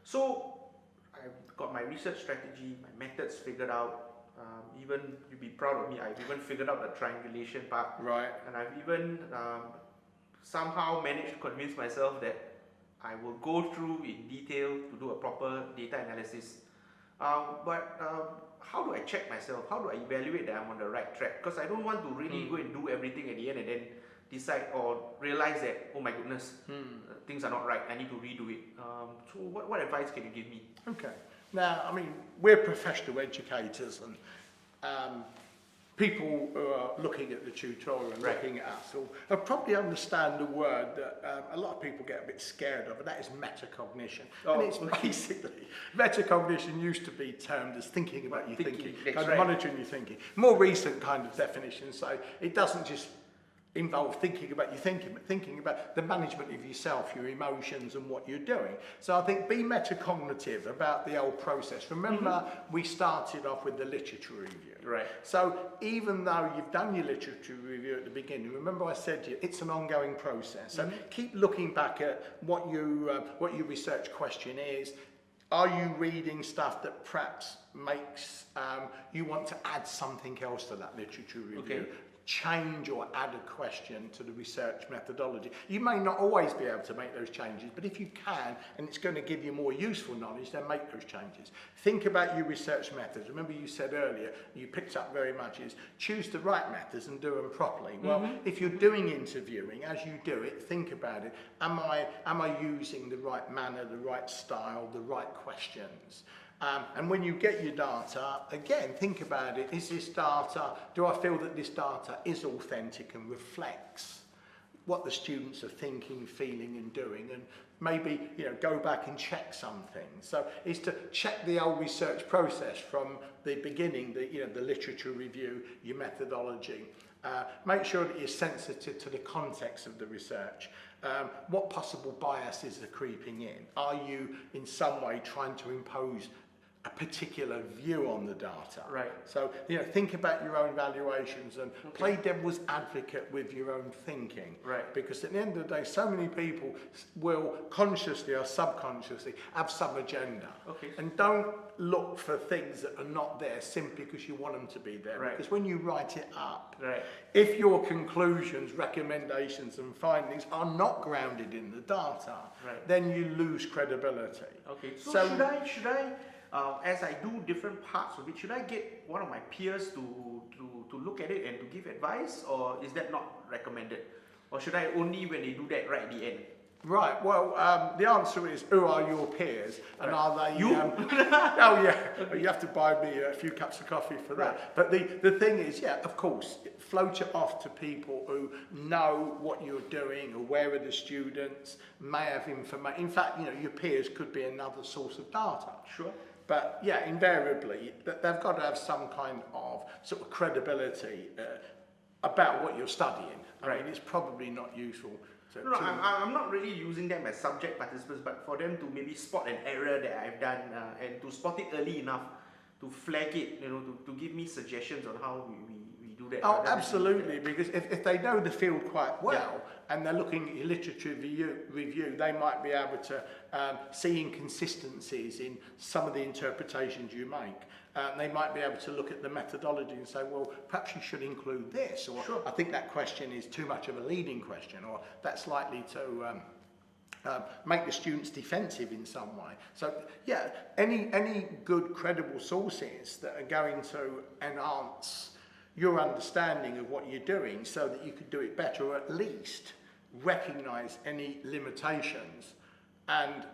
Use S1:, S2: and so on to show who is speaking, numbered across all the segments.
S1: So I've got my research strategy, my methods figured out. Even you'd be proud of me, I've even figured out the triangulation part.
S2: Right.
S1: And I've even somehow managed to convince myself that I will go through in detail to do a proper data analysis. But how do I check myself? How do I evaluate that I'm on the right track? Because I don't want to really go and do everything at the end and then decide or realize that, oh my goodness, things are not right, I need to redo it. So what advice can you give me?
S2: Okay. Now, I mean, we're professional educators, and people who are looking at the tutorial and looking at us will probably understand a word that a lot of people get a bit scared of, and that is metacognition. And it's basically, metacognition used to be termed as thinking about your thinking, kind of monitoring your thinking. More recent kind of definitions say it doesn't just involve thinking about your thinking, but thinking about the management of yourself, your emotions and what you're doing. So I think be metacognitive about the whole process. Remember, we started off with the literature review.
S1: Right.
S2: So even though you've done your literature review at the beginning, remember I said to you, it's an ongoing process. So keep looking back at what your research question is. Are you reading stuff that perhaps makes you want to add something else to that literature review?
S1: Okay.
S2: Change or add a question to the research methodology. You may not always be able to make those changes, but if you can, and it's going to give you more useful knowledge, then make those changes. Think about your research methods. Remember you said earlier, you picked up very much, is choose the right methods and do them properly. Well, if you're doing interviewing, as you do it, think about it. Am I using the right manner, the right style, the right questions? And when you get your data, again, think about it. Is this data, do I feel that this data is authentic and reflects what the students are thinking, feeling and doing? And maybe, go back and check some things. So it's to check the whole research process from the beginning, the literature review, your methodology. Make sure that you're sensitive to the context of the research. What possible biases are creeping in? Are you in some way trying to impose a particular view on the data?
S1: Right.
S2: So, think about your own valuations and play devil's advocate with your own thinking.
S1: Right.
S2: Because at the end of the day, so many people will consciously or subconsciously have some agenda.
S1: Okay.
S2: And don't look for things that are not there simply because you want them to be there.
S1: Right.
S2: Because when you write it up,
S1: Right.
S2: if your conclusions, recommendations and findings are not grounded in the data,
S1: Right.
S2: then you lose credibility.
S1: Okay. So should I as I do different parts of it, should I get one of my peers to look at it and to give advice, or is that not recommended? Or should I only when they do that right at the end?
S2: Right, well, the answer is, who are your peers? And are they...
S1: You?
S2: Oh, yeah, you have to buy me a few cups of coffee for that.
S1: Right.
S2: But the thing is, yeah, of course, float it off to people who know what you're doing, aware of the students, may have information. In fact, your peers could be another source of data.
S1: Sure.
S2: But yeah, invariably, they've got to have some kind of sort of credibility about what you're studying. I mean, it's probably not useful to...
S1: No, I'm not really using them as subject participants, but for them to maybe spot an error that I've done and to spot it early enough to flag it, to give me suggestions on how we do that.
S2: Oh, absolutely, because if they know the field quite well, and they're looking at your literature review, they might be able to see inconsistencies in some of the interpretations you make. They might be able to look at the methodology and say, well, perhaps you should include this, or I think that question is too much of a leading question, or that's likely to make the students defensive in some way. So yeah, any good credible sources that are going to enhance your understanding of what you're doing so that you could do it better, or at least recognise any limitations and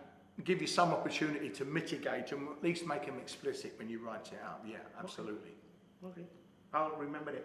S2: give you some opportunity to mitigate them, or at least make them explicit when you write it out. Yeah, absolutely.
S1: Okay. I'll remember that.